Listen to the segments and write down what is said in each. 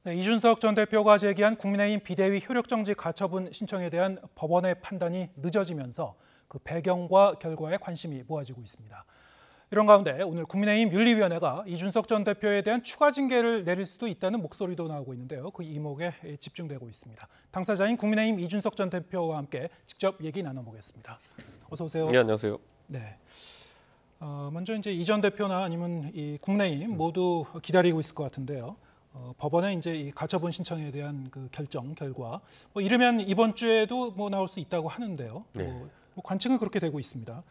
네, 이준석 전 대표가 제기한 국민의힘 비대위 효력정지 가처분 신청에 대한 법원의 판단이 늦어지면서 그 배경과 결과에 관심이 모아지고 있습니다. 이런 가운데 오늘 국민의힘 윤리위원회가 이준석 전 대표에 대한 추가 징계를 내릴 수도 있다는 목소리도 나오고 있는데요. 그 이목에 집중되고 있습니다. 당사자인 국민의힘 이준석 전 대표와 함께 직접 얘기 나눠보겠습니다. 어서 오세요. 네, 안녕하세요. 네. 먼저 이제 이 전 대표나 아니면 이 국민의힘 모두 기다리고 있을 것 같은데요. 법원의 이제 이 가처분 신청에 대한 그 결정 결과 이르면 이번 주에도 나올 수 있다고 하는데요. 네. 관측은 그렇게 되고 있습니다.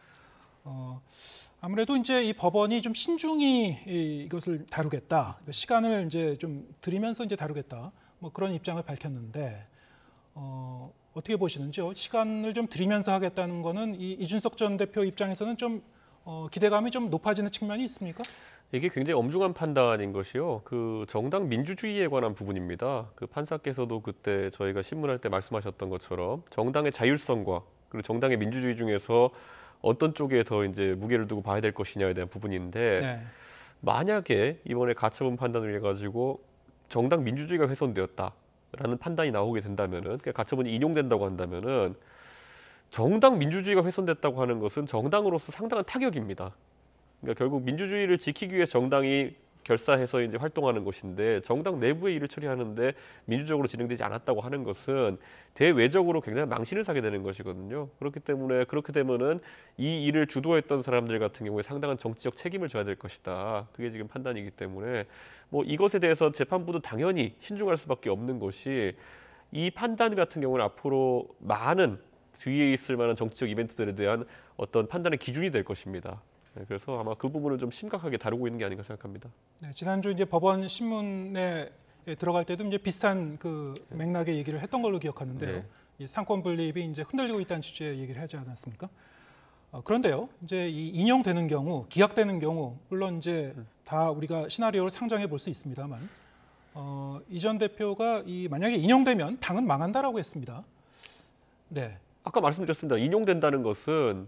아무래도 이제 이 법원이 좀 신중히 이것을 다루겠다, 시간을 이제 좀 들이면서 이제 다루겠다, 그런 입장을 밝혔는데 어떻게 보시는지요? 시간을 좀 들이면서 하겠다는 거는 이 이준석 전 대표 입장에서는 좀 기대감이 좀 높아지는 측면이 있습니까? 이게 굉장히 엄중한 판단인 것이요. 그 정당 민주주의에 관한 부분입니다. 그 판사께서도 그때 저희가 신문할 때 말씀하셨던 것처럼 정당의 자율성과 그리고 정당의 민주주의 중에서 어떤 쪽에 더 이제 무게를 두고 봐야 될 것이냐에 대한 부분인데 네. 만약에 이번에 가처분 판단을 해가지고 정당 민주주의가 훼손되었다라는 판단이 나오게 된다면은, 그러니까 가처분이 인용된다고 한다면은 정당 민주주의가 훼손됐다고 하는 것은 정당으로서 상당한 타격입니다. 그러니까 결국 민주주의를 지키기 위해 정당이 결사해서 이제 활동하는 것인데 정당 내부의 일을 처리하는데 민주적으로 진행되지 않았다고 하는 것은 대외적으로 굉장히 망신을 사게 되는 것이거든요. 그렇기 때문에 그렇게 되면은 이 일을 주도했던 사람들 같은 경우에 상당한 정치적 책임을 져야 될 것이다. 그게 지금 판단이기 때문에 이것에 대해서 재판부도 당연히 신중할 수밖에 없는 것이 이 판단 같은 경우는 앞으로 많은 뒤에 있을 만한 정치적 이벤트들에 대한 어떤 판단의 기준이 될 것입니다. 네, 그래서 아마 그 부분을 좀 심각하게 다루고 있는 게 아닌가 생각합니다. 네, 지난주 이제 법원 신문에 들어갈 때도 이제 비슷한 그 맥락의 얘기를 했던 걸로 기억하는데요. 네. 이 상권 분립이 이제 흔들리고 있다는 취지의 얘기를 하지 않았습니까? 그런데요, 이제 이 인용되는 경우, 기각되는 경우, 물론 이제 다 우리가 시나리오를 상정해 볼 수 있습니다만, 이 전 대표가 만약에 인용되면 당은 망한다라고 했습니다. 네. 아까 말씀드렸습니다. 인용된다는 것은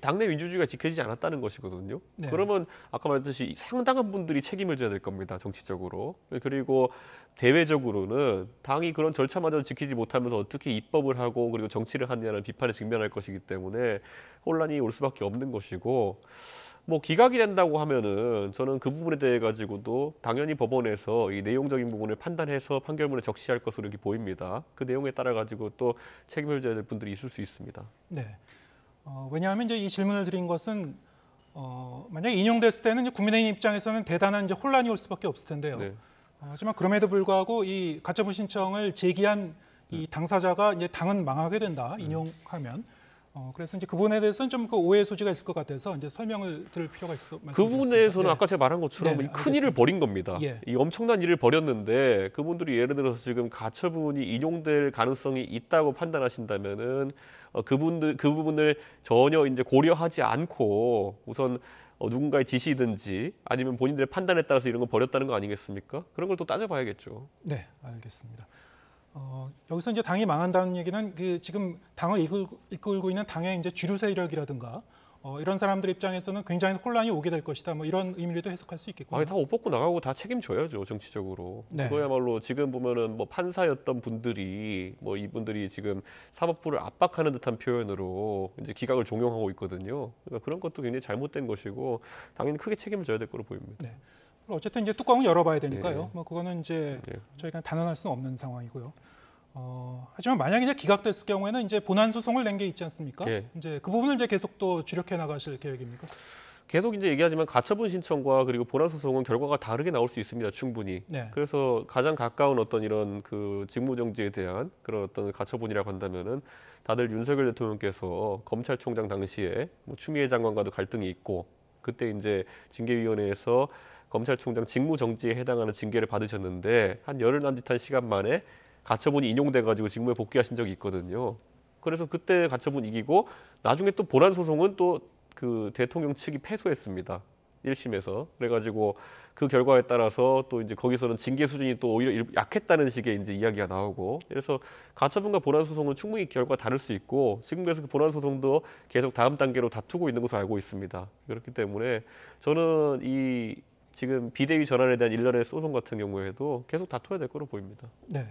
당내 민주주의가 지켜지지 않았다는 것이거든요. 네. 그러면 아까 말했듯이 상당한 분들이 책임을 져야 될 겁니다. 정치적으로. 그리고 대외적으로는 당이 그런 절차마저 지키지 못하면서 어떻게 입법을 하고 그리고 정치를 하느냐는 비판에 직면할 것이기 때문에 혼란이 올 수밖에 없는 것이고, 기각이 된다고 하면은 저는 그 부분에 대해 가지고도 당연히 법원에서 이 내용적인 부분을 판단해서 판결문에 적시할 것으로 이렇게 보입니다. 그 내용에 따라 가지고 또 책임을 져야 될 분들이 있을 수 있습니다. 네. 왜냐하면 이제 이 질문을 드린 것은 만약에 인용됐을 때는 이제 국민의힘 입장에서는 대단한 이제 혼란이 올 수밖에 없을 텐데요. 네. 하지만 그럼에도 불구하고 이 가처분 신청을 제기한 이 당사자가 이제 당은 망하게 된다, 인용하면. 그래서 이제 그 부분에 대해서는 좀 그 오해의 소지가 있을 것 같아서 이제 설명을 들을 필요가 있어. 그 부분에서는 네. 아까 제가 말한 것처럼 네, 큰 일을 벌인 겁니다. 예. 이 엄청난 일을 벌였는데 그분들이 예를 들어서 지금 가처분이 인용될 가능성이 있다고 판단하신다면은 그 부분을 전혀 이제 고려하지 않고 우선 누군가의 지시든지 아니면 본인들의 판단에 따라서 이런 거 벌였다는 거 아니겠습니까? 그런 걸 또 따져봐야겠죠. 네, 알겠습니다. 여기서 이제 당이 망한다는 얘기는 지금 당을 이끌고 있는 당의 이제 주류 세력이라든가 이런 사람들 입장에서는 굉장히 혼란이 오게 될 것이다. 이런 의미로도 해석할 수 있겠군요. 다 옷 벗고 나가고 다 책임져야죠, 정치적으로. 네. 그거야말로 지금 보면은 판사였던 분들이 이분들이 지금 사법부를 압박하는 듯한 표현으로 이제 기각을 종용하고 있거든요. 그러니까 그런 것도 굉장히 잘못된 것이고 당연히 크게 책임을 져야 될 거로 보입니다. 네. 어쨌든 이제 뚜껑을 열어봐야 되니까요. 네. 그거는 이제 네. 저희가 단언할 수는 없는 상황이고요. 하지만 만약에 이제 기각됐을 경우에는 이제 본안 소송을 낸 게 있지 않습니까? 네. 이제 그 부분을 이제 계속 또 주력해 나가실 계획입니까? 계속 이제 얘기하지만 가처분 신청과 그리고 본안 소송은 결과가 다르게 나올 수 있습니다, 충분히. 네. 그래서 가장 가까운 어떤 이런 그 직무정지에 대한 그런 어떤 가처분이라고 한다면은 다들 윤석열 대통령께서 검찰총장 당시에 추미애 장관과도 갈등이 있고 그때 이제 징계위원회에서 검찰총장 직무정지에 해당하는 징계를 받으셨는데 한 열흘 남짓한 시간 만에 가처분이 인용돼가지고 직무에 복귀하신 적이 있거든요. 그래서 그때 가처분 이기고 나중에 또 본안 소송은 또 그 대통령 측이 패소했습니다. 1심에서. 그래가지고 그 결과에 따라서 또 이제 거기서는 징계 수준이 또 오히려 약했다는 식의 이제 이야기가 나오고, 그래서 가처분과 본안 소송은 충분히 결과가 다를 수 있고 지금 그래서 그 본안 소송도 계속 다음 단계로 다투고 있는 것으로 알고 있습니다. 그렇기 때문에 저는 이 지금 비대위 전환에 대한 일련의 소송 같은 경우에도 계속 다퉈야 될 거로 보입니다. 네.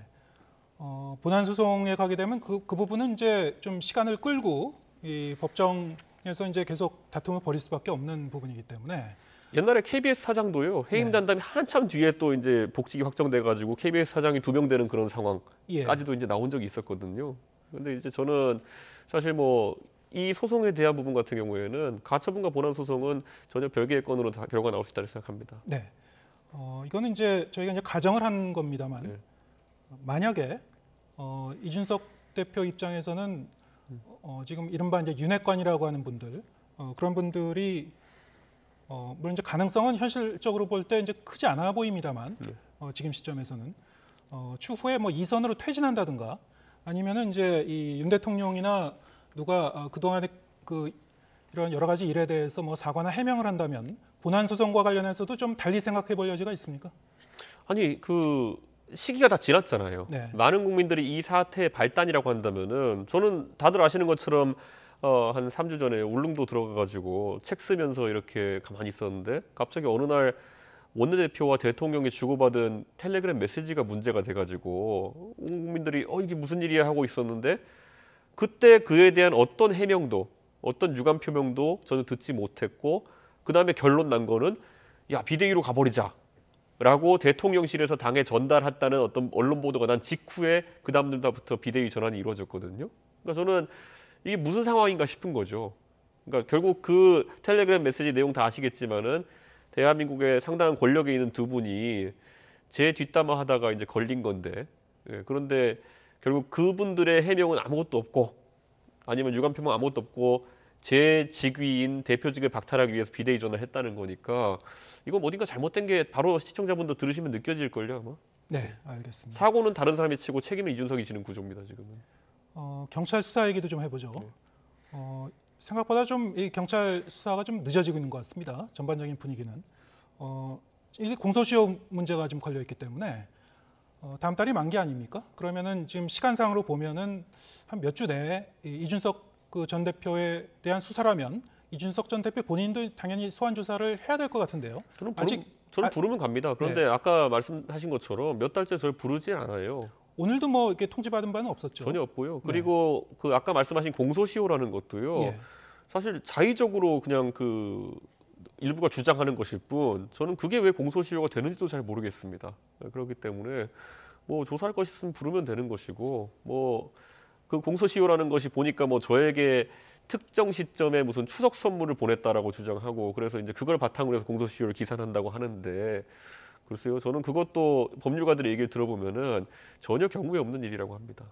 본안 소송에 가게 되면 그 부분은 이제 좀 시간을 끌고 이 법정에서 이제 계속 다툼을 벌일 수밖에 없는 부분이기 때문에 옛날에 KBS 사장도요 해임 단담이 한참 뒤에 또 이제 복직이 확정돼가지고 KBS 사장이 2명 되는 그런 상황까지도 이제 나온 적이 있었거든요. 근데 이제 저는 사실 뭐 이 소송에 대한 부분 같은 경우에는 가처분과 본안 소송은 전혀 별개의 건으로 다 결과가 나올 수 있다고 생각합니다. 네. 이거는 이제 저희가 이제 가정을 한 겁니다만 네. 만약에 이준석 대표 입장에서는 지금 이른바 이제 윤핵관이라고 하는 분들 그런 분들이 물론 이제 가능성은 현실적으로 볼 때 이제 크지 않아 보입니다만 지금 시점에서는 추후에 뭐 이선으로 퇴진한다든가 아니면은 이제 이 윤 대통령이나 누가 그동안의 그 이런 여러 가지 일에 대해서 뭐 사과나 해명을 한다면 본안 소송과 관련해서도 좀 달리 생각해 볼 여지가 있습니까? 아니 그 시기가 다 지났잖아요. 네. 많은 국민들이 이 사태의 발단이라고 한다면은 저는 다들 아시는 것처럼 한 3주 전에 울릉도 들어가가지고 책 쓰면서 이렇게 가만히 있었는데 갑자기 어느 날 원내대표와 대통령이 주고받은 텔레그램 메시지가 문제가 돼가지고 온 국민들이 이게 무슨 일이야 하고 있었는데 그때 그에 대한 어떤 해명도 어떤 유감 표명도 저는 듣지 못했고 그 다음에 결론 난 거는 야 비대위로 가버리자 라고 대통령실에서 당에 전달했다는 어떤 언론 보도가 난 직후에 그 다음 날부터 비대위 전환이 이루어졌거든요. 그러니까 저는 이게 무슨 상황인가 싶은 거죠. 그러니까 결국 그 텔레그램 메시지 내용 다 아시겠지만은 대한민국의 상당한 권력에 있는 두 분이 제 뒷담화 하다가 이제 걸린 건데 그런데 결국 그분들의 해명은 아무것도 없고 아니면 유감 표명 아무것도 없고 제 직위인 대표직을 박탈하기 위해서 비대위 전환을 했다는 거니까 이건 어딘가 잘못된 게 바로 시청자분들 들으시면 느껴질걸요 아마. 네, 알겠습니다. 사고는 다른 사람이 치고 책임은 이준석이 지는 구조입니다 지금은. 경찰 수사 얘기도 좀 해보죠. 생각보다 좀 이 경찰 수사가 좀 늦어지고 있는 것 같습니다. 전반적인 분위기는 이게 공소시효 문제가 좀 걸려 있기 때문에 다음 달이 만기 아닙니까? 그러면은 지금 시간상으로 보면은 한 몇 주 내에 이준석 그 전 대표에 대한 수사라면 이준석 전 대표 본인도 당연히 소환 조사를 해야 될 것 같은데요. 저는 부르면 갑니다. 그런데 네. 아까 말씀하신 것처럼 몇 달째 저를 부르지 않아요. 오늘도 뭐 이렇게 통지받은 바는 없었죠. 전혀 없고요. 그리고 그 아까 말씀하신 공소시효라는 것도요. 예. 사실 자의적으로 그냥 그 일부가 주장하는 것일 뿐 저는 그게 왜 공소시효가 되는지도 잘 모르겠습니다. 그렇기 때문에 뭐 조사할 것 있으면 부르면 되는 것이고 뭐 그 공소시효라는 것이 보니까 뭐 저에게 특정 시점에 무슨 추석 선물을 보냈다라고 주장하고 그래서 이제 그걸 바탕으로 해서 공소시효를 기산한다고 하는데 글쎄요. 저는 그것도 법률가들의 얘기를 들어보면은 전혀 경우에 없는 일이라고 합니다.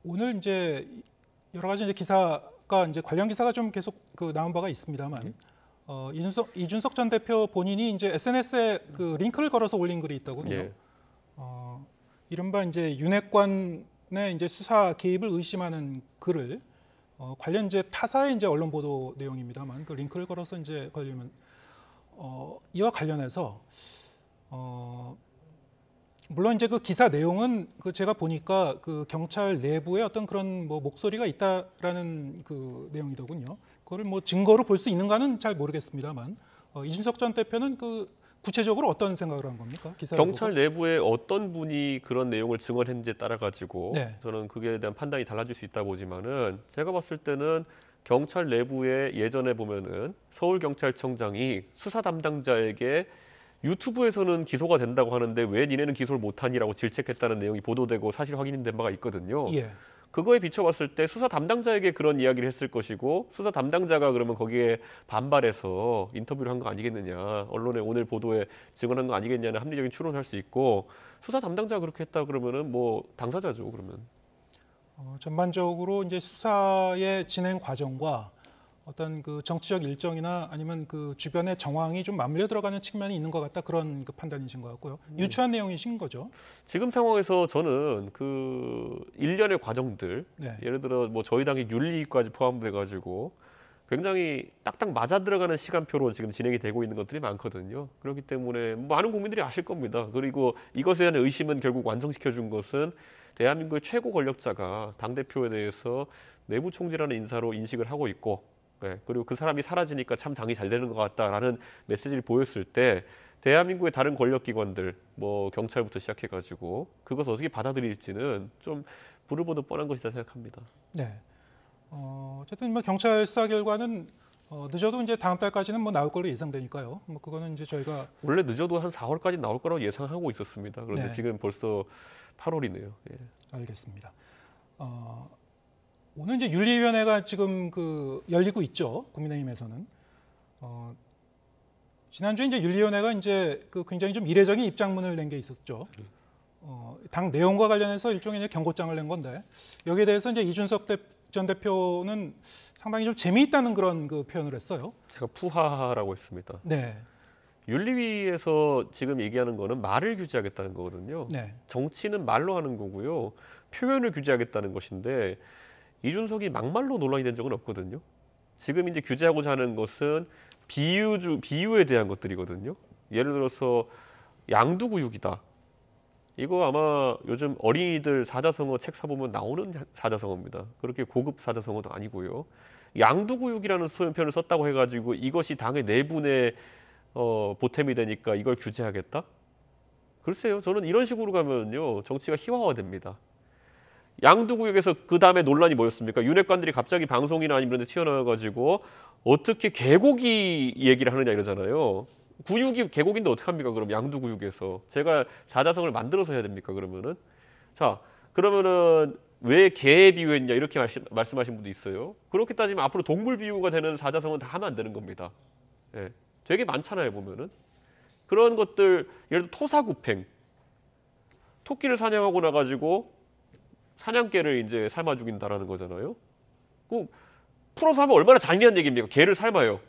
오늘 이제 여러 가지 이제 기사가 이제 관련 기사가 좀 계속 그 나온 바가 있습니다만 이준석 전 대표 본인이 이제 SNS에 그 링크를 걸어서 올린 글이 있더군요. 예. 이른바 이제 윤핵관의 이제 수사 개입을 의심하는 글을 관련 이제 타사의 이제 언론 보도 내용입니다만 그 링크를 걸어서 이제 걸리면 이와 관련해서 물론 이제 그 기사 내용은 그 제가 보니까 그 경찰 내부에 어떤 그런 뭐 목소리가 있다라는 그 내용이더군요. 그거를 뭐 증거로 볼 수 있는가는 잘 모르겠습니다만 이준석 전 대표는 그 구체적으로 어떤 생각을 한 겁니까? 기사를 경찰 보고? 내부에 어떤 분이 그런 내용을 증언했는지에 따라 가지고 네. 저는 그에 대한 판단이 달라질 수 있다 보지만은 제가 봤을 때는 경찰 내부에 예전에 보면은 서울경찰청장이 수사 담당자에게 유튜브에서는 기소가 된다고 하는데 왜 니네는 기소를 못하니라고 질책했다는 내용이 보도되고 사실 확인된 바가 있거든요. 예. 그거에 비춰봤을 때 수사 담당자에게 그런 이야기를 했을 것이고 수사 담당자가 그러면 거기에 반발해서 인터뷰를 한 거 아니겠느냐, 언론의 오늘 보도에 증언한 거 아니겠냐는 합리적인 추론을 할 수 있고 수사 담당자가 그렇게 했다 그러면은 뭐 당사자죠 그러면. 전반적으로 이제 수사의 진행 과정과 어떤 그 정치적 일정이나 아니면 그 주변의 정황이 좀 맞물려 들어가는 측면이 있는 것 같다 그런 그 판단이신 것 같고요. 유추한 내용이신 거죠. 지금 상황에서 저는 그 일련의 과정들, 네. 예를 들어 뭐 저희 당의 윤리까지 포함돼 가지고 굉장히 딱딱 맞아 들어가는 시간표로 지금 진행이 되고 있는 것들이 많거든요. 그렇기 때문에 많은 국민들이 아실 겁니다. 그리고 이것에 대한 의심은 결국 완성시켜 준 것은 대한민국의 최고 권력자가 당대표에 대해서 내부 총질하는 인사로 인식을 하고 있고 네, 그리고 그 사람이 사라지니까 참 당이 잘 되는 것 같다라는 메시지를 보였을 때 대한민국의 다른 권력기관들, 뭐 경찰부터 시작해가지고 그것을 어떻게 받아들일지는 좀 불을 보듯 뻔한 것이다 생각합니다. 네. 어쨌든 뭐 경찰 수사 결과는 늦어도 이제 다음 달까지는 뭐 나올 걸로 예상되니까요. 뭐 그거는 이제 저희가 원래 늦어도 한 4월까지 나올 거라고 예상하고 있었습니다. 그런데 네. 지금 벌써 8월이네요. 예. 알겠습니다. 오늘 이제 윤리위원회가 지금 열리고 있죠. 국민의힘에서는. 지난주에 이제 윤리위원회가 이제 굉장히 좀 이례적인 입장문을 낸 게 있었죠. 당 내용과 관련해서 일종의 이제 경고장을 낸 건데 여기에 대해서 이제 이준석 전 대표는 상당히 좀 재미있다는 그런 표현을 했어요. 제가 푸하라고 했습니다. 네, 윤리위에서 지금 얘기하는 거는 말을 규제하겠다는 거거든요. 네, 정치는 말로 하는 거고요. 표현을 규제하겠다는 것인데 이준석이 막말로 논란이 된 적은 없거든요. 지금 이제 규제하고자 하는 것은 비유에 대한 것들이거든요. 예를 들어서 양두구육이다. 이거 아마 요즘 어린이들 사자성어 책 사보면 나오는 사자성어입니다. 그렇게 고급 사자성어도 아니고요. 양두구육이라는 표현을 썼다고 해가지고 이것이 당의 내분의 보탬이 되니까 이걸 규제하겠다? 글쎄요. 저는 이런 식으로 가면요. 정치가 희화화됩니다. 양두구역에서 그 다음에 논란이 뭐였습니까? 윤핵관들이 갑자기 방송이나 아니면 이런 데 튀어나와가지고 어떻게 개고기 얘기를 하느냐 이러잖아요. 구육이 개고기인데 어떡합니까? 그럼 양두구육에서 제가 사자성어를 만들어서 해야 됩니까? 그러면은 자 그러면은 왜 개에 비유했냐 이렇게 말씀하신 분도 있어요. 그렇게 따지면 앞으로 동물 비유가 되는 사자성어는 다 하면 안 되는 겁니다. 예, 되게 많잖아요 보면은 그런 것들 예를 들어 토사구팽 토끼를 사냥하고 나가지고 사냥개를 이제 삶아 죽인다라는 거잖아요. 그 풀어서 하면 얼마나 잔인한 얘기입니까? 개를 삶아요.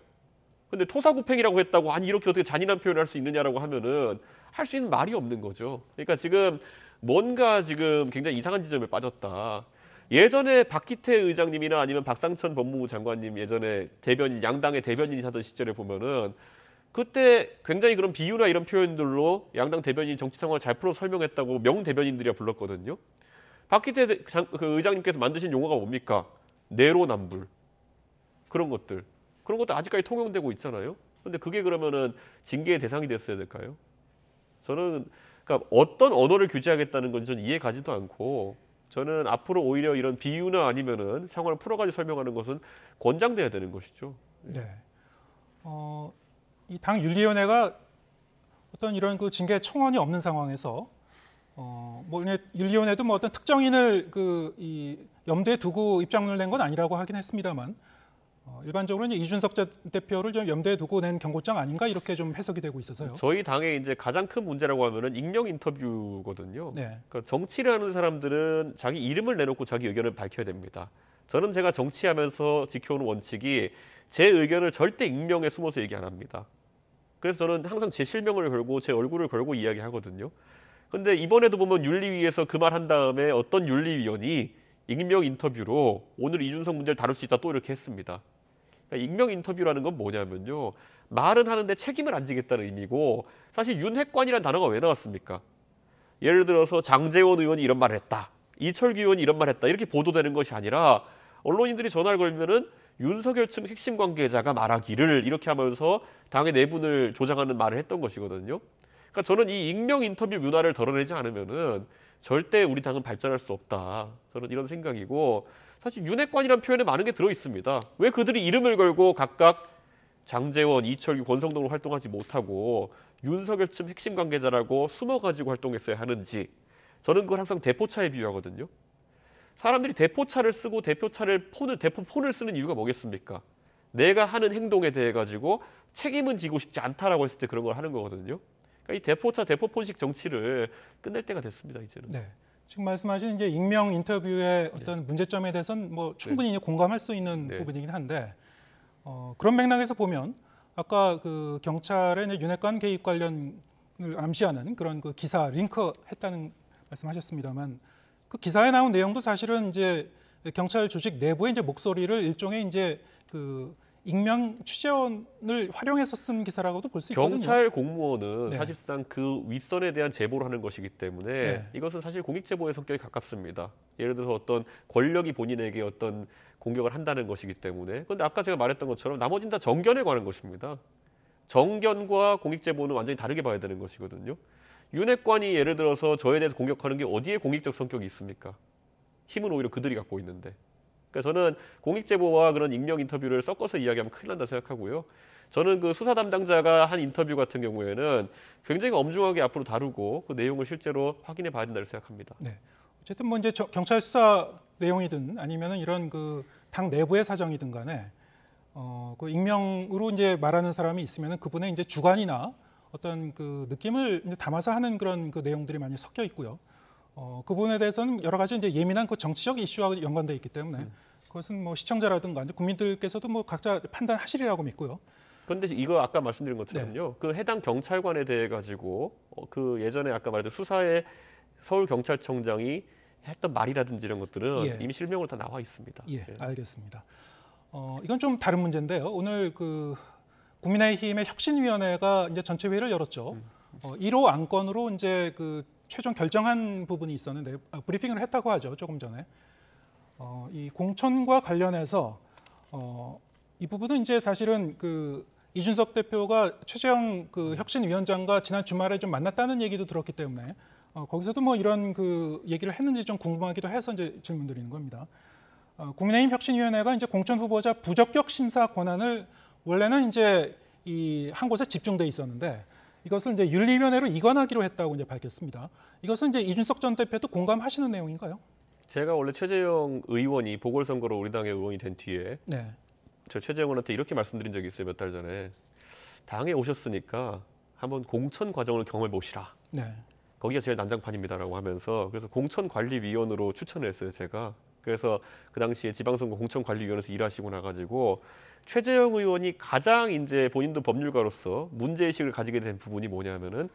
근데 토사구팽이라고 했다고 아니 이렇게 어떻게 잔인한 표현을 할 수 있느냐라고 하면은 할 수 있는 말이 없는 거죠. 그러니까 지금 뭔가 지금 굉장히 이상한 지점에 빠졌다. 예전에 박기태 의장님이나 아니면 박상천 법무부 장관님 예전에 대변인 양당의 대변인 하던 시절에 보면은 그때 굉장히 그런 비유나 이런 표현들로 양당 대변인 정치 상황을 잘 풀어 설명했다고 명 대변인들이야 불렀거든요. 박기태 의장님께서 만드신 용어가 뭡니까? 내로남불 그런 것들 아직까지 통용되고 있잖아요. 그런데 그게 그러면은 징계의 대상이 됐어야 될까요? 저는 그러니까 어떤 언어를 규제하겠다는 건 저는 이해 가지도 않고 저는 앞으로 오히려 이런 비유나 아니면은 상황을 풀어가지고 설명하는 것은 권장돼야 되는 것이죠. 네. 이 당 윤리위원회가 어떤 이런 징계 청원이 없는 상황에서 뭐 윤리위원회도 뭐 어떤 특정인을 이 염두에 두고 입장문을 낸 건 아니라고 하긴 했습니다만 일반적으로 이제 이준석 전 대표를 좀 염두에 두고 낸 경고장 아닌가 이렇게 좀 해석이 되고 있어서요. 저희 당의 이제 가장 큰 문제라고 하면은 익명 인터뷰거든요. 네. 그러니까 정치를 하는 사람들은 자기 이름을 내놓고 자기 의견을 밝혀야 됩니다. 저는 제가 정치하면서 지켜오는 원칙이 제 의견을 절대 익명에 숨어서 얘기 안 합니다. 그래서 저는 항상 제 실명을 걸고 제 얼굴을 걸고 이야기하거든요. 근데 이번에도 보면 윤리위에서 그 말 한 다음에 어떤 윤리위원이 익명 인터뷰로 오늘 이준석 문제를 다룰 수 있다 또 이렇게 했습니다. 그러니까 익명 인터뷰라는 건 뭐냐면요. 말은 하는데 책임을 안 지겠다는 의미고 사실 윤핵관이라는 단어가 왜 나왔습니까? 예를 들어서 장제원 의원이 이런 말을 했다. 이철규 의원이 이런 말을 했다. 이렇게 보도되는 것이 아니라 언론인들이 전화를 걸면은 윤석열 측 핵심 관계자가 말하기를 이렇게 하면서 당의 내분을 조장하는 말을 했던 것이거든요. 그러니까 저는 이 익명 인터뷰 문화를 덜어내지 않으면은 절대 우리 당은 발전할 수 없다. 저는 이런 생각이고 사실 윤핵관이라는 표현에 많은 게 들어 있습니다. 왜 그들이 이름을 걸고 각각 장제원, 이철규, 권성동으로 활동하지 못하고 윤석열 측 핵심 관계자라고 숨어가지고 활동했어야 하는지 저는 그걸 항상 대포차에 비유하거든요. 사람들이 대포차를 쓰고 대포폰을 쓰는 이유가 뭐겠습니까? 내가 하는 행동에 대해 가지고 책임은 지고 싶지 않다라고 했을 때 그런 걸 하는 거거든요. 그러니까 이 대포차, 대포폰식 정치를 끝낼 때가 됐습니다. 이제는. 네. 지금 말씀하신 이제 익명 인터뷰의 어떤 문제점에 대해서는 뭐 충분히 공감할 수 있는 부분이긴 한데 그런 맥락에서 보면 아까 경찰의 이제 윤핵관 개입 관련을 암시하는 그런 기사 링크했다는 말씀하셨습니다만 그 기사에 나온 내용도 사실은 이제 경찰 조직 내부의 이제 목소리를 일종의 이제 익명 취재원을 활용해서 쓴 기사라고도 볼 수 있거든요. 경찰 공무원은 네. 사실상 그 윗선에 대한 제보를 하는 것이기 때문에 네. 이것은 사실 공익 제보의 성격에 가깝습니다. 예를 들어서 어떤 권력이 본인에게 어떤 공격을 한다는 것이기 때문에. 그런데 아까 제가 말했던 것처럼 나머지는 다 정견에 관한 것입니다. 정견과 공익 제보는 완전히 다르게 봐야 되는 것이거든요. 윤핵관이 예를 들어서 저에 대해서 공격하는 게 어디에 공익적 성격이 있습니까? 힘은 오히려 그들이 갖고 있는데. 그러니까 저는 공익 제보와 그런 익명 인터뷰를 섞어서 이야기하면 큰일 난다 생각하고요. 저는 그 수사 담당자가 한 인터뷰 같은 경우에는 굉장히 엄중하게 앞으로 다루고 그 내용을 실제로 확인해 봐야 된다고 생각합니다. 네. 어쨌든 뭐 이제 경찰 수사 내용이든 아니면은 이런 그 당 내부의 사정이든 간에 그 익명으로 이제 말하는 사람이 있으면은 그분의 이제 주관이나 어떤 그 느낌을 이제 담아서 하는 그런 그 내용들이 많이 섞여 있고요. 그 부분에 대해서는 여러 가지 이제 예민한 그 정치적 이슈와 연관돼 있기 때문에 그것은 뭐 시청자라든가 이제 국민들께서도 뭐 각자 판단하시리라고 믿고요. 그런데 이거 아까 말씀드린 것처럼요. 그 해당 경찰관에 대해 가지고 그 예전에 아까 말했던 수사에 서울 경찰청장이 했던 말이라든지 이런 것들은 예. 이미 실명으로 다 나와 있습니다. 예, 알겠습니다. 이건 좀 다른 문제인데요. 오늘 그 국민의힘의 혁신위원회가 이제 전체 회의를 열었죠. 1호 안건으로 이제 그 최종 결정한 부분이 있었는데 브리핑을 했다고 하죠. 조금 전에 이 공천과 관련해서 이 부분은 이제 사실은 그 이준석 대표가 최재형 그 혁신위원장과 지난 주말에 좀 만났다는 얘기도 들었기 때문에 거기서도 뭐 이런 그 얘기를 했는지 좀 궁금하기도 해서 이제 질문드리는 겁니다. 국민의힘 혁신위원회가 이제 공천 후보자 부적격 심사 권한을 원래는 이제 이 한 곳에 집중돼 있었는데 이것을 이제 윤리위원회로 이관하기로 했다고 이제 밝혔습니다. 이것은 이제 이준석 전 대표도 공감하시는 내용인가요? 제가 원래 최재형 의원이 보궐선거로 우리 당의 의원이 된 뒤에 네. 저 최재형 의원한테 이렇게 말씀드린 적이 있어요. 몇 달 전에. 당에 오셨으니까 한번 공천 과정을 경험해 보시라. 네. 거기가 제일 난장판입니다라고 하면서 그래서 공천관리위원으로 추천을 했어요. 제가. 그래서 그 당시에 지방선거 공천관리위원회에서 일하시고 나가지고 최재형 의원이 가장 이제 본인도 법률가로서 문제의식을 가지게 된 부분이 뭐냐면은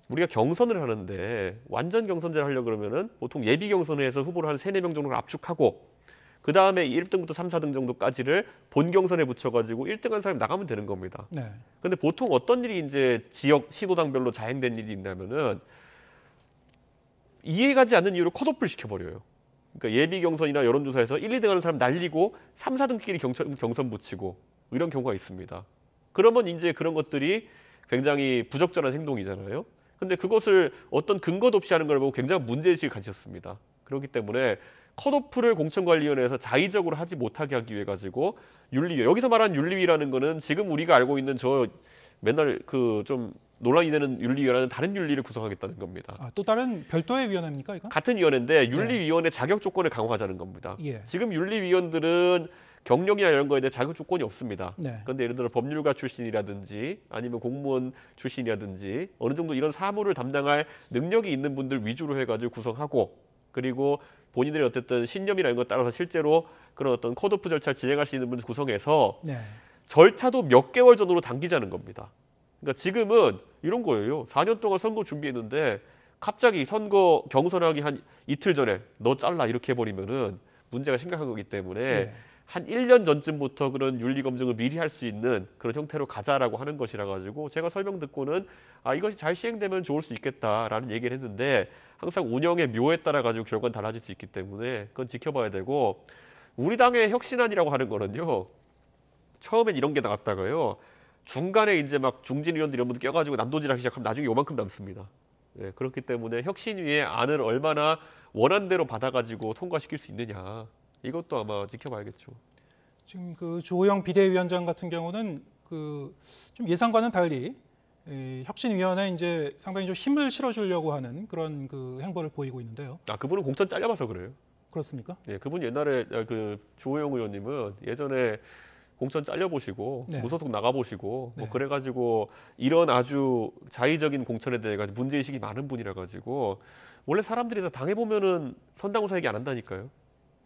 우리가 경선을 하는데 완전 경선제를 하려고 그러면은 보통 예비 경선을 해서 후보를 한 3, 4명 정도를 압축하고 그 다음에 1등부터 3, 4등 정도까지를 본 경선에 붙여가지고 1등한 사람이 나가면 되는 겁니다. 네. 근데 보통 어떤 일이 이제 지역 시도당별로 자행된 일이 있냐면은 이해가지 않는 이유로 컷오프를 시켜버려요. 그러니까 예비 경선이나 여론조사에서 1, 2등 하는 사람 날리고 3, 4등끼리 경선 붙이고 이런 경우가 있습니다. 그러면 이제 그런 것들이 굉장히 부적절한 행동이잖아요. 근데 그것을 어떤 근거도 없이 하는 걸 보고 굉장히 문제의식을 가졌습니다. 그렇기 때문에 컷오프를 공천관리위원회에서 자의적으로 하지 못하게 하기 위해 가지고 윤리위, 여기서 말하는 윤리위라는 거는 지금 우리가 알고 있는 저 맨날 그 좀 논란이 되는 윤리위원회는 다른 윤리를 구성하겠다는 겁니다. 또 다른 별도의 위원회입니까 이거? 같은 위원회인데 윤리위원회 자격 조건을 강화하자는 겁니다. 예. 지금 윤리위원들은 경력이나 이런 거에 대해 자격 조건이 없습니다. 네. 그런데 예를 들어 법률가 출신이라든지 아니면 공무원 출신이라든지 어느 정도 이런 사무를 담당할 능력이 있는 분들 위주로 해가지고 구성하고 그리고 본인들의 어쨌든 신념이나 이런 것 따라서 실제로 그런 어떤 컷오프 절차를 진행할 수 있는 분들 구성해서 네. 절차도 몇 개월 전으로 당기자는 겁니다. 그러니까 지금은 이런 거예요. 4년 동안 선거 준비했는데 갑자기 선거 경선하기 한 이틀 전에 너 잘라 이렇게 해버리면은 문제가 심각한 거기 때문에 예. 한 1년 전쯤부터 그런 윤리 검증을 미리 할 수 있는 그런 형태로 가자라고 하는 것이라 가지고 제가 설명 듣고는 이것이 잘 시행되면 좋을 수 있겠다라는 얘기를 했는데 항상 운영의 묘에 따라 가지고 결과는 달라질 수 있기 때문에 그건 지켜봐야 되고 우리 당의 혁신안이라고 하는 거는요. 처음엔 이런 게 나왔다가요. 중간에 이제 막 중진 의원들 이런 분들 껴가지고 난도질하기 시작하면 나중에 요만큼 남습니다. 예, 그렇기 때문에 혁신위의 안을 얼마나 원한대로 받아가지고 통과시킬 수 있느냐 이것도 아마 지켜봐야겠죠. 지금 그 주호영 비대위원장 같은 경우는 그 좀 예상과는 달리 혁신위원회 이제 상당히 좀 힘을 실어주려고 하는 그런 그 행보를 보이고 있는데요. 그분은 공천 잘려봐서 그래요. 그렇습니까? 예, 그분 옛날에 그 주호영 의원님은 예전에 공천 잘려보시고 네. 무소속 나가보시고 네. 뭐 그래가지고 이런 아주 자의적인 공천에 대해 가지고 문제의식이 많은 분이라 가지고 원래 사람들이 다 당해보면은 선당후사 얘기 안 한다니까요.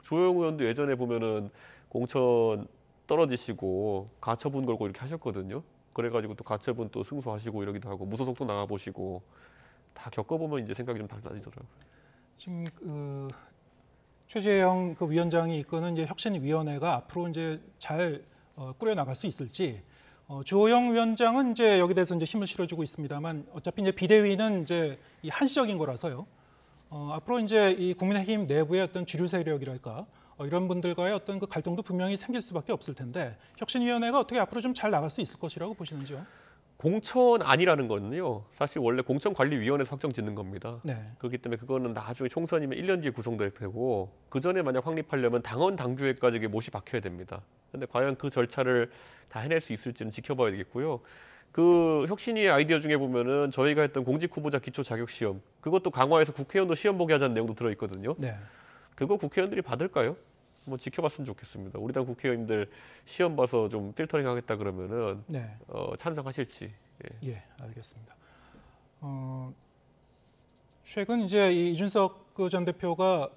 주호영 의원도 예전에 보면은 공천 떨어지시고 가처분 걸고 이렇게 하셨거든요. 그래가지고 또 가처분 또 승소하시고 이러기도 하고 무소속도 나가보시고 다 겪어보면 이제 생각이 좀 달라지더라고요. 지금 최재형 그 위원장이 이끄는 이제 혁신위원회가 앞으로 이제 잘 꾸려 나갈 수 있을지. 주호영 위원장은 이제 여기 대해서 이제 힘을 실어주고 있습니다만 어차피 이제 비대위는 이제 이 한시적인 거라서요. 앞으로 이제 이 국민의힘 내부의 어떤 주류 세력이랄까 이런 분들과의 어떤 그 갈등도 분명히 생길 수밖에 없을 텐데 혁신위원회가 어떻게 앞으로 좀 잘 나갈 수 있을 것이라고 보시는지요? 공천 아니라는 거는요. 사실 원래 공천관리위원회에서 확정 짓는 겁니다. 네. 그렇기 때문에 그거는 나중에 총선이면 1년 뒤에 구성될 테고 그 전에 만약 확립하려면 당원 당규에까지 이게 못이 박혀야 됩니다. 그런데 과연 그 절차를 다 해낼 수 있을지는 지켜봐야 되겠고요. 그 혁신위의 아이디어 중에 보면은 저희가 했던 공직 후보자 기초 자격 시험 그것도 강화해서 국회의원도 시험 보게 하자는 내용도 들어 있거든요. 네. 그거 국회의원들이 받을까요? 뭐 지켜봤으면 좋겠습니다. 우리 당 국회의원들 시험 봐서 좀 필터링 하겠다 그러면은 네. 찬성하실지. 예, 알겠습니다. 최근 이제 이 이준석 그 전 대표가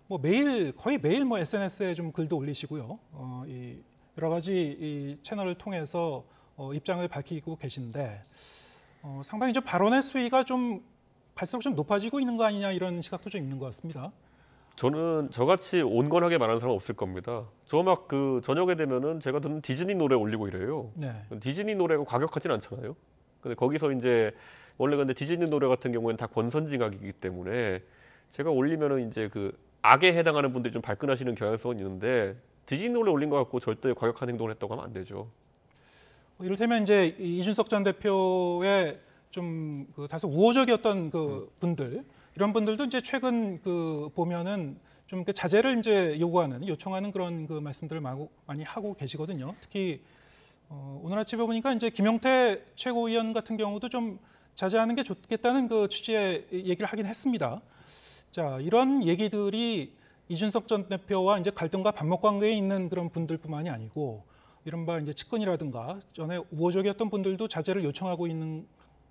뭐 매일 거의 매일 뭐 SNS에 좀 글도 올리시고요. 이 여러 가지 이 채널을 통해서 입장을 밝히고 계신데 상당히 좀 발언의 수위가 좀 갈수록 좀 높아지고 있는 거 아니냐 이런 시각도 좀 있는 것 같습니다. 저는 저같이 온건하게 말하는 사람 없을 겁니다. 저 막 그 저녁에 되면은 제가 듣는 디즈니 노래 올리고 이래요. 네. 디즈니 노래가 과격하진 않잖아요. 근데 거기서 이제 원래 근데 디즈니 노래 같은 경우에는 다 권선징악이기 때문에 제가 올리면은 이제 그 악에 해당하는 분들이 좀 발끈하시는 경향성은 있는데 디즈니 노래 올린 것 같고 절대 과격한 행동을 했다고 하면 안 되죠. 이를테면 이제 이준석 전 대표의 좀 그 다소 우호적이었던 그 분들 이런 분들도 이제 최근 그 보면은 좀 그 자제를 이제 요구하는 요청하는 그런 그 말씀들을 많이 하고 계시거든요. 특히 오늘 아침에 보니까 이제 김용태 최고위원 같은 경우도 좀 자제하는 게 좋겠다는 그 취지의 얘기를 하긴 했습니다. 자, 이런 얘기들이 이준석 전 대표와 이제 갈등과 반목 관계에 있는 그런 분들뿐만이 아니고 이른바 이제 측근이라든가 전에 우호적이었던 분들도 자제를 요청하고 있는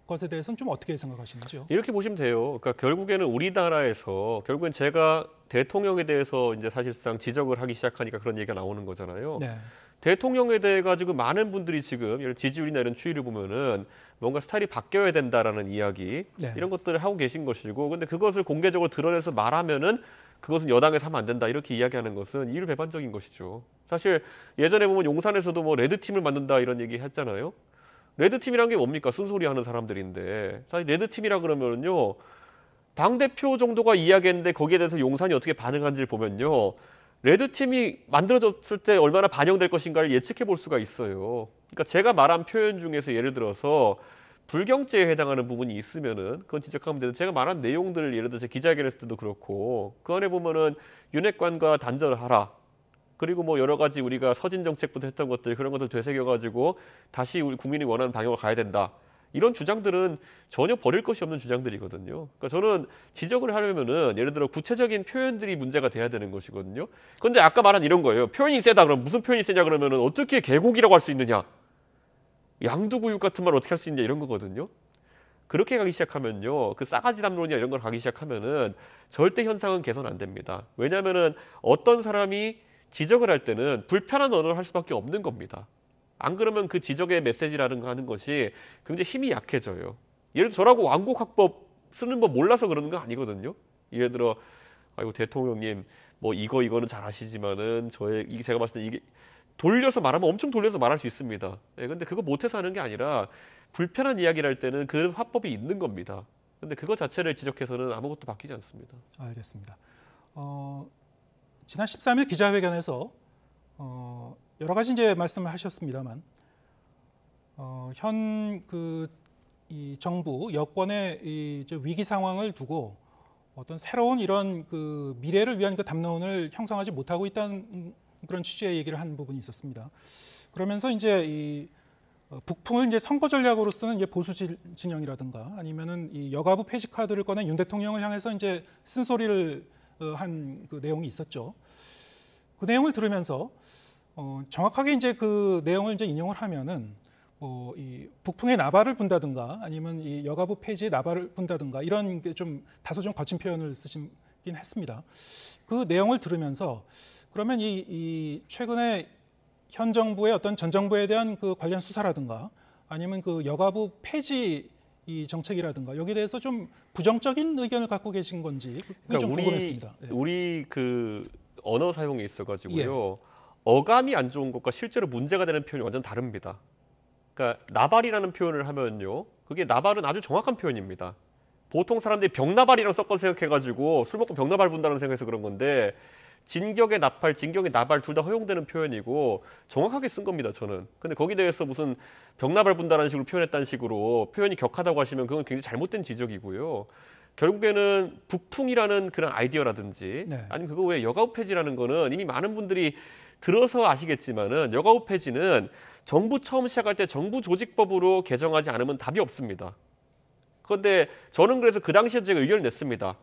것에 대해서는 좀 어떻게 생각하시는지요? 이렇게 보시면 돼요. 그러니까 결국에는 우리나라에서 결국엔 제가 대통령에 대해서 이제 사실상 지적을 하기 시작하니까 그런 얘기가 나오는 거잖아요. 네. 대통령에 대해 가지고 많은 분들이 지금 이런 지지율이나 이런 추이를 보면은 뭔가 스타일이 바뀌어야 된다라는 이야기 네. 이런 것들을 하고 계신 것이고 근데 그것을 공개적으로 드러내서 말하면은 그것은 여당에서 하면 안 된다 이렇게 이야기하는 것은 이율배반적인 것이죠. 사실 예전에 보면 용산에서도 뭐 레드팀을 만든다 이런 얘기 했잖아요. 레드팀이란 게 뭡니까? 쓴소리 하는 사람들인데 사실 레드팀이라 그러면은요 당대표 정도가 이야기했는데 거기에 대해서 용산이 어떻게 반응한지를 보면요 레드팀이 만들어졌을 때 얼마나 반영될 것인가를 예측해 볼 수가 있어요. 그러니까 제가 말한 표현 중에서 예를 들어서 불경죄에 해당하는 부분이 있으면은 그건 지적하면 되는데 제가 말한 내용들을 예를 들어서 기자회견했을 때도 그렇고 그 안에 보면은 윤핵관과 단절하라. 그리고 뭐 여러 가지 우리가 서진 정책부터 했던 것들 그런 것들 되새겨 가지고 다시 우리 국민이 원하는 방향으로 가야 된다. 이런 주장들은 전혀 버릴 것이 없는 주장들이거든요. 그러니까 저는 지적을 하려면은 예를 들어 구체적인 표현들이 문제가 돼야 되는 것이거든요. 그런데 아까 말한 이런 거예요. 표현이 세다 그러면 무슨 표현이 세냐 그러면은 어떻게 계곡이라고 할 수 있느냐. 양두구육 같은 말 어떻게 할 수 있냐 이런 거거든요. 그렇게 가기 시작하면요. 그 싸가지 담론이나 이런 걸 가기 시작하면은 절대 현상은 개선 안 됩니다. 왜냐면은 어떤 사람이 지적을 할 때는 불편한 언어를 할 수밖에 없는 겁니다. 안 그러면 그 지적의 메시지라는 거 하는 것이 굉장히 힘이 약해져요. 예를 들어 저라고 완곡학법 쓰는 법 몰라서 그러는 거 아니거든요. 예를 들어 아이고 대통령님 뭐 이거는 잘 아시지만은 이게 제가 봤을 때 이게 돌려서 말하면 엄청 돌려서 말할 수 있습니다. 예, 근데 그거 못해서 하는 게 아니라 불편한 이야기를 할 때는 그 화법이 있는 겁니다. 근데 그거 자체를 지적해서는 아무것도 바뀌지 않습니다. 알겠습니다. 지난 13일 기자회견에서 여러 가지 이제 말씀을 하셨습니다만 현 이 정부 여권의 이제 위기 상황을 두고 어떤 새로운 이런 그 미래를 위한 그 담론을 형성하지 못하고 있다는 그런 취지의 얘기를 한 부분이 있었습니다. 그러면서 이제 이 북풍을 이제 선거 전략으로 쓰는 이제 보수 진영이라든가 아니면은 이 여가부 폐지 카드를 꺼낸 윤 대통령을 향해서 이제 쓴소리를 한 그 내용이 있었죠. 그 내용을 들으면서 정확하게 이제 그 내용을 이제 인용을 하면은 이 북풍의 나발을 분다든가 아니면 이 여가부 폐지의 나발을 분다든가 이런 게 좀 다소 좀 거친 표현을 쓰신 했습니다. 그 내용을 들으면서 그러면 이 최근에 현 정부의 어떤 전 정부에 대한 그 관련 수사라든가 아니면 그 여가부 폐지 이 정책이라든가 여기에 대해서 좀 부정적인 의견을 갖고 계신 건지 그게 좀 궁금했습니다. 네. 우리 그 언어 사용에 있어가지고요. 어감이 안 좋은 것과 실제로 문제가 되는 표현이 완전 다릅니다. 그러니까 나발이라는 표현을 하면요, 그게 나발은 아주 정확한 표현입니다. 보통 사람들이 병나발이랑 섞어서 생각해가지고 술 먹고 병나발 분다는 생각해서 그런 건데, 진격의 나팔, 진격의 나발 둘 다 허용되는 표현이고 정확하게 쓴 겁니다, 저는. 근데 거기에 대해서 무슨 병나발 분다라는 식으로 표현했다는 식으로 표현이 격하다고 하시면 그건 굉장히 잘못된 지적이고요. 결국에는 북풍이라는 그런 아이디어라든지 네. 아니면 그거 외에 여가부 폐지라는 거는 이미 많은 분들이 들어서 아시겠지만은 여가부 폐지는 정부 처음 시작할 때 정부 조직법으로 개정하지 않으면 답이 없습니다. 그런데 저는 그래서 그 당시에 제가 의견을 냈습니다.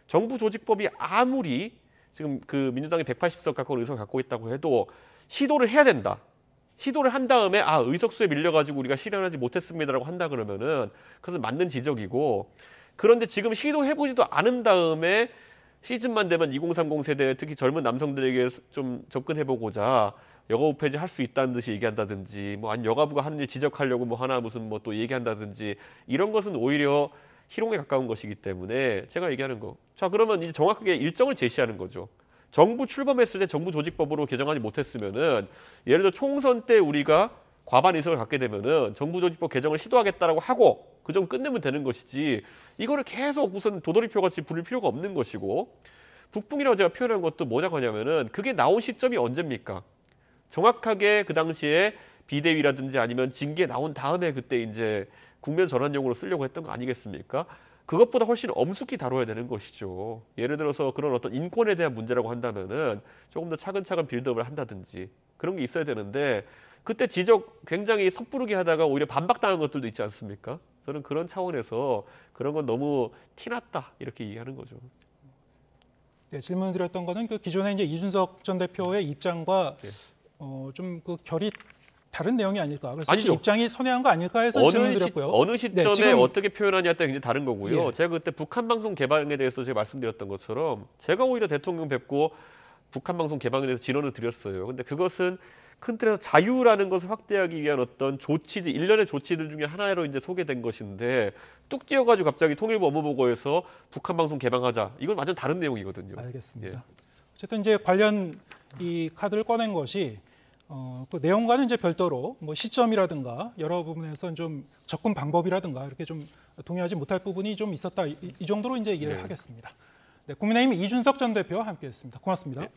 정부 조직법이 아무리 지금 그 민주당이 180석 갖고 의석을 갖고 있다고 해도 시도를 해야 된다. 시도를 한 다음에 의석수에 밀려가지고 우리가 실현하지 못했습니다라고 한다 그러면은 그것은 맞는 지적이고, 그런데 지금 시도해보지도 않은 다음에 시즌만 되면 2030 세대 특히 젊은 남성들에게 좀 접근해보고자 여가부 폐지할 수 있다는 듯이 얘기한다든지 뭐 아니 여가부가 하는 일 지적하려고 뭐 하나 무슨 뭐 또 얘기한다든지 이런 것은 오히려 희롱에 가까운 것이기 때문에 제가 얘기하는 거. 자, 그러면 이제 정확하게 일정을 제시하는 거죠. 정부 출범했을 때 정부 조직법으로 개정하지 못했으면은 예를 들어 총선 때 우리가 과반 의석을 갖게 되면은 정부 조직법 개정을 시도하겠다라고 하고 그 정도 끝내면 되는 것이지, 이거를 계속 무슨 도돌이표 같이 부릴 필요가 없는 것이고, 북풍이라고 제가 표현한 것도 뭐냐고 하냐면은 그게 나온 시점이 언제입니까? 정확하게 그 당시에 비대위라든지 아니면 징계 나온 다음에 그때 이제 국면 전환용으로 쓰려고 했던 거 아니겠습니까? 그것보다 훨씬 엄숙히 다뤄야 되는 것이죠. 예를 들어서 그런 어떤 인권에 대한 문제라고 한다면은 조금 더 차근차근 빌드업을 한다든지 그런 게 있어야 되는데, 그때 지적 굉장히 섣부르게 하다가 오히려 반박당한 것들도 있지 않습니까? 저는 그런 차원에서 그런 건 너무 티났다 이렇게 얘기하는 거죠. 네, 질문을 드렸던 거는 그 기존에 이제 이준석 전 대표의 입장과 네. 좀 그 결이 다른 내용이 아닐까. 그래서 아니죠. 입장이 선회한 거 아닐까 해서 질문을 드렸고요. 어느 시점에 네, 지금 어떻게 표현하냐에 따라 굉장히 다른 거고요. 예. 제가 그때 북한 방송 개방에 대해서 제가 말씀드렸던 것처럼 제가 오히려 대통령 뵙고 북한 방송 개방에 대해서 진언을 드렸어요. 근데 그것은 큰 틀에서 자유라는 것을 확대하기 위한 어떤 조치들, 일련의 조치들 중에 하나로 이제 소개된 것인데 뚝 띄어가지고 갑자기 통일부 업무보고에서 북한 방송 개방하자. 이건 완전 다른 내용이거든요. 알겠습니다. 예. 어쨌든 이제 관련 이 카드를 꺼낸 것이 그 내용과는 이제 별도로 뭐 시점이라든가 여러 부분에서 좀 접근 방법이라든가 이렇게 좀 동의하지 못할 부분이 좀 있었다. 이 정도로 이제 이해를 네. 하겠습니다. 네, 국민의힘 이준석 전 대표와 함께했습니다. 고맙습니다. 네.